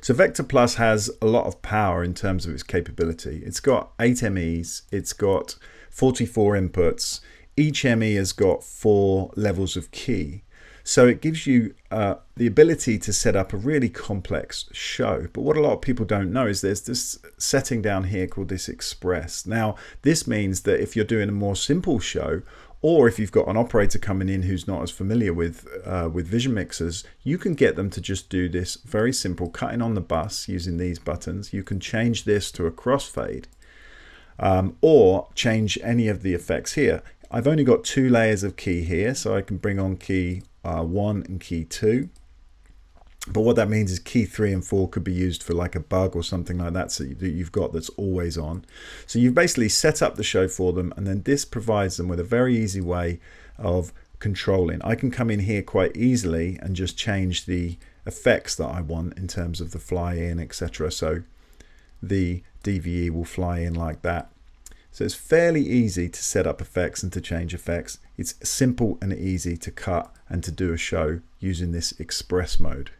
So Vector Plus has a lot of power in terms of its capability. It's got 8 MEs, it's got 44 inputs. Each ME has got 4 levels of key. So it gives you the ability to set up a really complex show. But what a lot of people don't know is there's this setting down here called this Express. Now, this means that if you're doing a more simple show, or if you've got an operator coming in who's not as familiar with Vision Mixers, you can get them to just do this very simple cutting on the bus using these buttons. You can change this to a crossfade, or change any of the effects here. I've only got 2 layers of key here, so I can bring on key 1 and key 2. But what that means is key 3 and 4 could be used for like a bug or something like that, so that you've got that's always on. So you've basically set up the show for them, and then this provides them with a very easy way of controlling. I can come in here quite easily and just change the effects that I want in terms of the fly in, etc. So the DVE will fly in like that. So it's fairly easy to set up effects and to change effects. It's simple and easy to cut and to do a show using this Express mode.